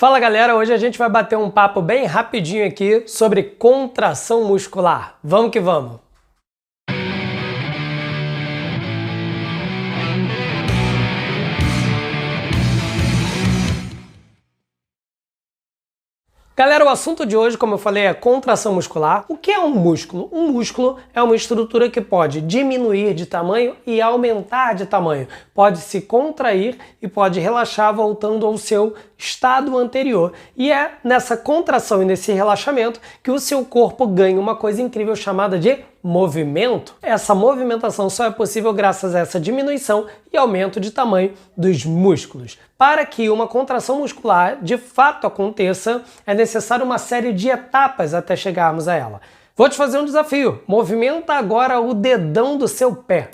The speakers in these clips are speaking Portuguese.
Fala galera, hoje a gente vai bater um papo bem rapidinho aqui sobre contração muscular. Vamos que vamos! Galera, o assunto de hoje, como eu falei, é contração muscular. O que é um músculo? Um músculo é uma estrutura que pode diminuir de tamanho e aumentar de tamanho. Pode se contrair e pode relaxar voltando ao seu estado anterior. E é nessa contração e nesse relaxamento que o seu corpo ganha uma coisa incrível chamada de movimento. Essa movimentação só é possível graças a essa diminuição e aumento de tamanho dos músculos. Para que uma contração muscular de fato aconteça, é necessário uma série de etapas até chegarmos a ela. Vou te fazer um desafio. Movimenta agora o dedão do seu pé.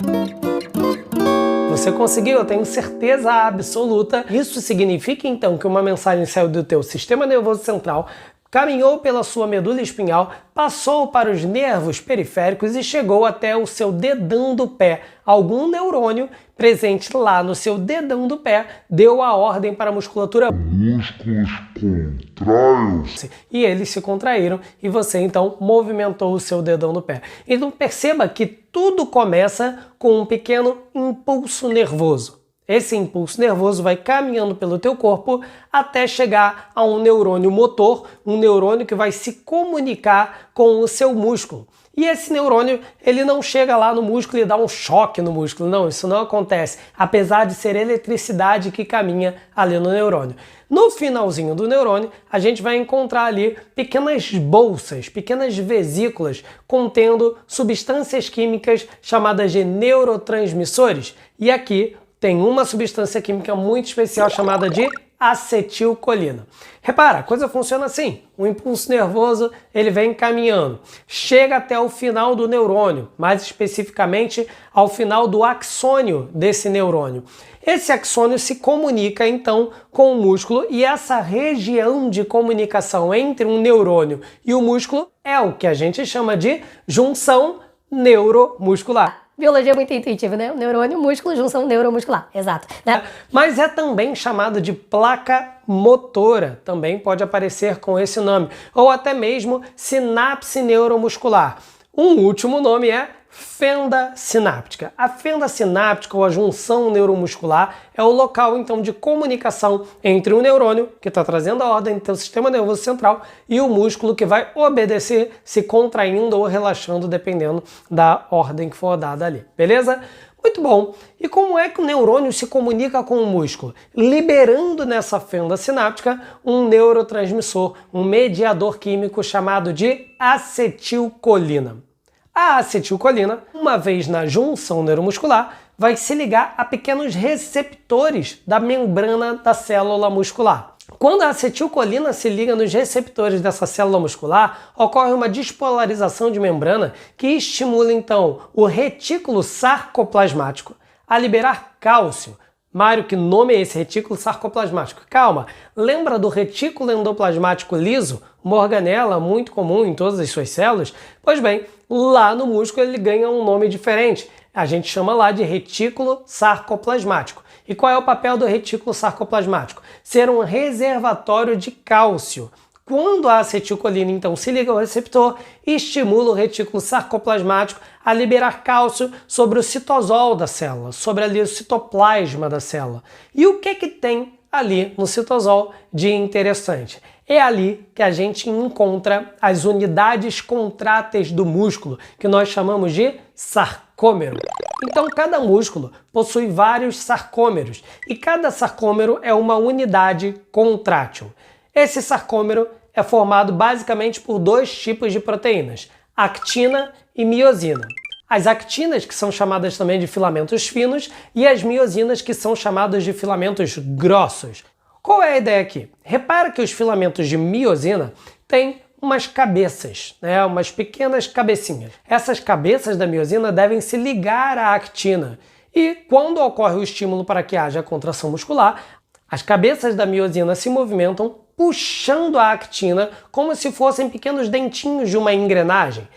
Você conseguiu, eu tenho certeza absoluta. Isso significa então que uma mensagem saiu do teu sistema nervoso central, caminhou pela sua medula espinhal, passou para os nervos periféricos e chegou até o seu dedão do pé. Algum neurônio presente lá no seu dedão do pé deu a ordem para a musculatura músculos contraiam-se. E eles se contraíram e você então movimentou o seu dedão do pé. Então perceba que tudo começa com um pequeno impulso nervoso. Esse impulso nervoso vai caminhando pelo teu corpo até chegar a um neurônio motor, um neurônio que vai se comunicar com o seu músculo. E esse neurônio, ele não chega lá no músculo e dá um choque no músculo. Não, isso não acontece, apesar de ser eletricidade que caminha ali no neurônio. No finalzinho do neurônio, a gente vai encontrar ali pequenas bolsas, pequenas vesículas contendo substâncias químicas chamadas de neurotransmissores. E aqui tem uma substância química muito especial chamada de acetilcolina. Repara, a coisa funciona assim. O impulso nervoso ele vem caminhando, chega até o final do neurônio, mais especificamente ao final do axônio desse neurônio. Esse axônio se comunica então com o músculo e essa região de comunicação entre um neurônio e o músculo é o que a gente chama de junção neuromuscular. Biologia é muito intuitiva, né? Neurônio, músculo, junção neuromuscular. Exato. Né? Mas é também chamado de placa motora. Também pode aparecer com esse nome. Ou até mesmo sinapse neuromuscular. Um último nome é fenda sináptica. A fenda sináptica ou a junção neuromuscular é o local então de comunicação entre o neurônio, que está trazendo a ordem do teu sistema nervoso central, e o músculo que vai obedecer, se contraindo ou relaxando, dependendo da ordem que for dada ali. Beleza? Muito bom. E como é que o neurônio se comunica com o músculo? Liberando nessa fenda sináptica um neurotransmissor, um mediador químico chamado de acetilcolina. A acetilcolina, uma vez na junção neuromuscular, vai se ligar a pequenos receptores da membrana da célula muscular. Quando a acetilcolina se liga nos receptores dessa célula muscular, ocorre uma despolarização de membrana que estimula então o retículo sarcoplasmático a liberar cálcio. Mário, que nome é esse? Retículo sarcoplasmático. Calma, lembra do retículo endoplasmático liso? Uma organela muito comum em todas as suas células? Pois bem, lá no músculo ele ganha um nome diferente. A gente chama lá de retículo sarcoplasmático. E qual é o papel do retículo sarcoplasmático? Ser um reservatório de cálcio. Quando a acetilcolina então se liga ao receptor, estimula o retículo sarcoplasmático a liberar cálcio sobre o citosol da célula, sobre ali o citoplasma da célula. E o que tem ali no citosol de interessante? É ali que a gente encontra as unidades contráteis do músculo, que nós chamamos de sarcômero. Então, cada músculo possui vários sarcômeros, e cada sarcômero é uma unidade contrátil. Esse sarcômero é formado basicamente por dois tipos de proteínas, actina e miosina. As actinas, que são chamadas também de filamentos finos, e as miosinas, que são chamadas de filamentos grossos. Qual é a ideia aqui? Repara que os filamentos de miosina têm umas cabeças, né? Umas pequenas cabecinhas. Essas cabeças da miosina devem se ligar à actina. E quando ocorre o estímulo para que haja contração muscular, as cabeças da miosina se movimentam puxando a actina como se fossem pequenos dentinhos de uma engrenagem.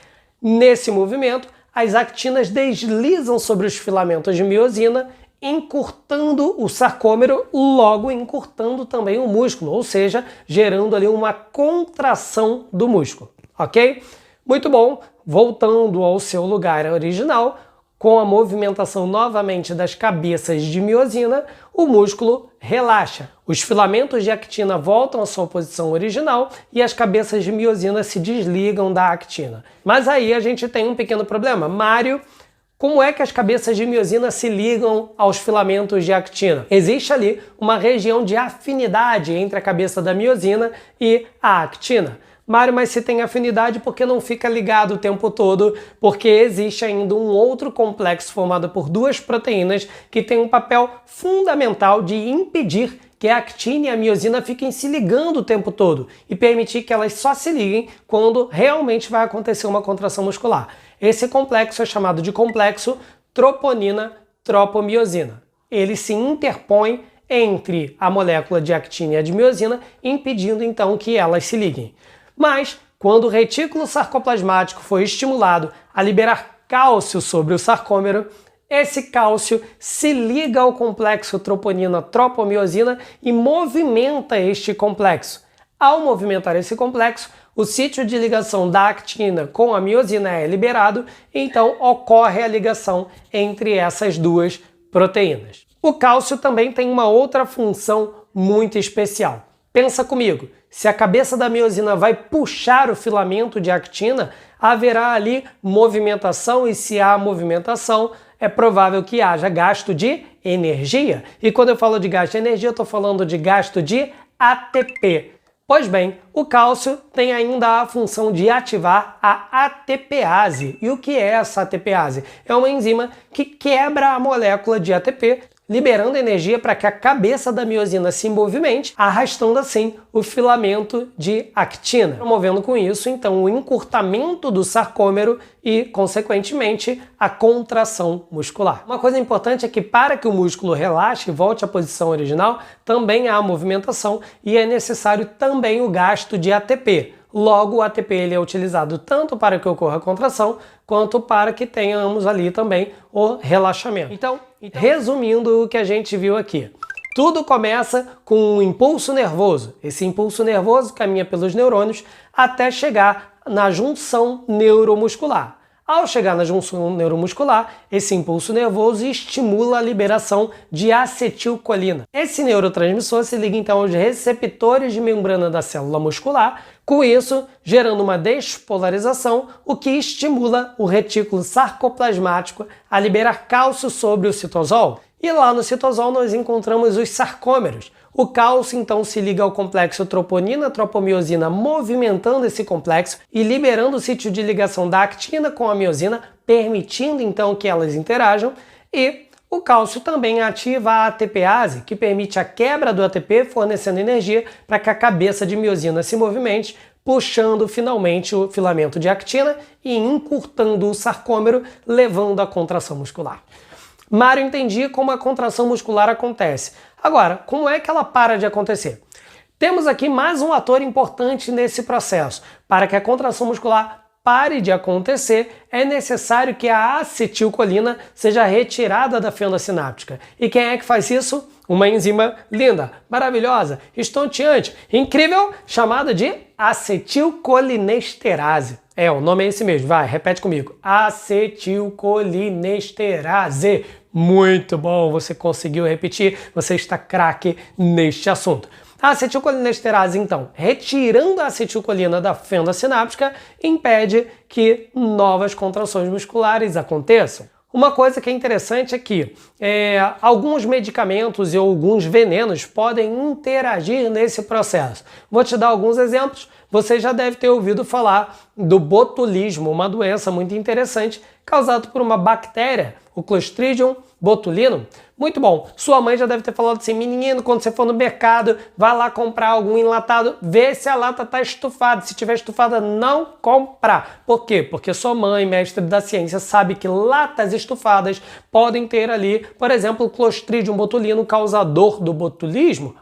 Nesse movimento, as actinas deslizam sobre os filamentos de miosina encurtando o sarcômero, logo encurtando também o músculo, ou seja, gerando ali uma contração do músculo, ok? Muito bom, voltando ao seu lugar original, com a movimentação novamente das cabeças de miosina, o músculo relaxa. Os filamentos de actina voltam à sua posição original e as cabeças de miosina se desligam da actina. Mas aí a gente tem um pequeno problema. Mário, como é que as cabeças de miosina se ligam aos filamentos de actina? Existe ali uma região de afinidade entre a cabeça da miosina e a actina. Mário, mas se tem afinidade, por que não fica ligado o tempo todo? Porque existe ainda um outro complexo formado por duas proteínas que tem um papel fundamental de impedir que a actina e a miosina fiquem se ligando o tempo todo e permitir que elas só se liguem quando realmente vai acontecer uma contração muscular. Esse complexo é chamado de complexo troponina-tropomiosina. Ele se interpõe entre a molécula de actina e a de miosina, impedindo então que elas se liguem. Mas, quando o retículo sarcoplasmático foi estimulado a liberar cálcio sobre o sarcômero, esse cálcio se liga ao complexo troponina-tropomiosina e movimenta este complexo. Ao movimentar esse complexo, o sítio de ligação da actina com a miosina é liberado, então ocorre a ligação entre essas duas proteínas. O cálcio também tem uma outra função muito especial. Pensa comigo, se a cabeça da miosina vai puxar o filamento de actina, haverá ali movimentação e se há movimentação, é provável que haja gasto de energia. E quando eu falo de gasto de energia, eu estou falando de gasto de ATP. Pois bem, o cálcio tem ainda a função de ativar a ATPase. E o que é essa ATPase? É uma enzima que quebra a molécula de ATP, liberando energia para que a cabeça da miosina se movimente, arrastando assim o filamento de actina, promovendo com isso então o encurtamento do sarcômero e, consequentemente, a contração muscular. Uma coisa importante é que para que o músculo relaxe e volte à posição original, também há movimentação e é necessário também o gasto de ATP. Logo, o ATP ele é utilizado tanto para que ocorra a contração, quanto para que tenhamos ali também o relaxamento. Então, resumindo o que a gente viu aqui, tudo começa com um impulso nervoso. Esse impulso nervoso caminha pelos neurônios até chegar na junção neuromuscular. Ao chegar na junção neuromuscular, esse impulso nervoso estimula a liberação de acetilcolina. Esse neurotransmissor se liga então aos receptores de membrana da célula muscular, com isso gerando uma despolarização, o que estimula o retículo sarcoplasmático a liberar cálcio sobre o citosol. E lá no citosol nós encontramos os sarcômeros. O cálcio então se liga ao complexo troponina-tropomiosina, movimentando esse complexo e liberando o sítio de ligação da actina com a miosina, permitindo então que elas interajam. E o cálcio também ativa a ATPase, que permite a quebra do ATP, fornecendo energia para que a cabeça de miosina se movimente, puxando finalmente o filamento de actina e encurtando o sarcômero, levando à contração muscular. Mário entendia como a contração muscular acontece. Agora, como é que ela para de acontecer? Temos aqui mais um ator importante nesse processo. Para que a contração muscular pare de acontecer, é necessário que a acetilcolina seja retirada da fenda sináptica. E quem é que faz isso? Uma enzima linda, maravilhosa, estonteante, incrível, chamada de acetilcolinesterase. O nome é esse mesmo, vai, repete comigo. Acetilcolinesterase. Muito bom, você conseguiu repetir, você está craque neste assunto. A acetilcolinesterase, então, retirando a acetilcolina da fenda sináptica, impede que novas contrações musculares aconteçam. Uma coisa que é interessante é que alguns medicamentos e alguns venenos podem interagir nesse processo. Vou te dar alguns exemplos. Você já deve ter ouvido falar do botulismo, uma doença muito interessante causada por uma bactéria, o Clostridium botulinum. Muito bom. Sua mãe já deve ter falado assim, menino, quando você for no mercado, vai lá comprar algum enlatado, vê se a lata está estufada. Se tiver estufada, não comprar. Por quê? Porque sua mãe, mestre da ciência, sabe que latas estufadas podem ter ali, por exemplo, o Clostridium botulinum, causador do botulismo.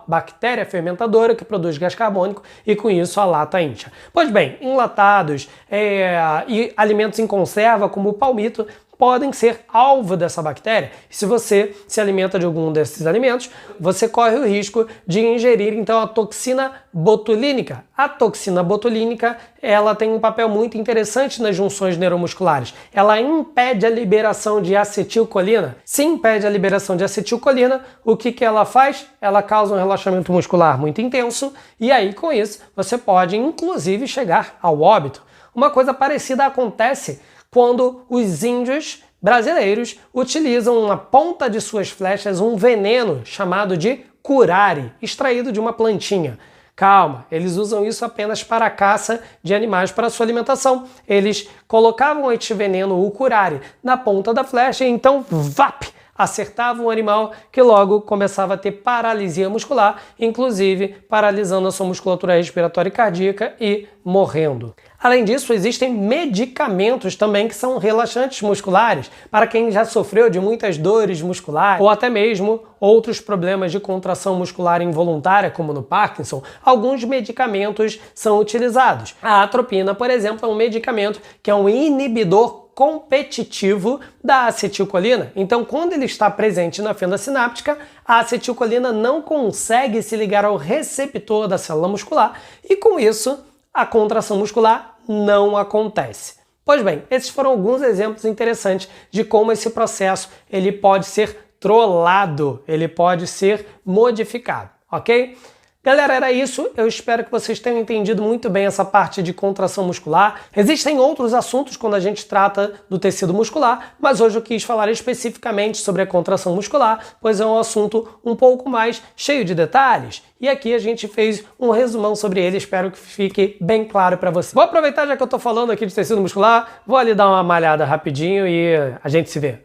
Bactéria fermentadora que produz gás carbônico e com isso a lata incha. Pois bem, enlatados e alimentos em conserva, como o palmito, podem ser alvo dessa bactéria. E se você se alimenta de algum desses alimentos, você corre o risco de ingerir então a toxina botulínica. A toxina botulínica, ela tem um papel muito interessante nas junções neuromusculares. Ela impede a liberação de acetilcolina. Se impede a liberação de acetilcolina, o que ela faz? Ela causa um relaxamento muscular muito intenso e aí com isso você pode inclusive chegar ao óbito. Uma coisa parecida acontece quando os índios brasileiros utilizam na ponta de suas flechas um veneno chamado de curare, extraído de uma plantinha. Calma, eles usam isso apenas para a caça de animais para sua alimentação. Eles colocavam este veneno, o curare, na ponta da flecha e então, vap! Acertava um animal que logo começava a ter paralisia muscular, inclusive paralisando a sua musculatura respiratória e cardíaca e morrendo. Além disso, existem medicamentos também que são relaxantes musculares para quem já sofreu de muitas dores musculares ou até mesmo outros problemas de contração muscular involuntária, como no Parkinson. Alguns medicamentos são utilizados. A atropina, por exemplo, é um medicamento que é um inibidor competitivo da acetilcolina. Então, quando ele está presente na fenda sináptica, a acetilcolina não consegue se ligar ao receptor da célula muscular e, com isso, a contração muscular não acontece. Pois bem, esses foram alguns exemplos interessantes de como esse processo ele pode ser trollado, ele pode ser modificado, ok? Galera, era isso. Eu espero que vocês tenham entendido muito bem essa parte de contração muscular. Existem outros assuntos quando a gente trata do tecido muscular, mas hoje eu quis falar especificamente sobre a contração muscular, pois é um assunto um pouco mais cheio de detalhes. E aqui a gente fez um resumão sobre ele, espero que fique bem claro para você. Vou aproveitar já que eu tô falando aqui de tecido muscular, vou ali dar uma malhada rapidinho e a gente se vê.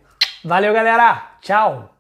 Valeu, galera! Tchau!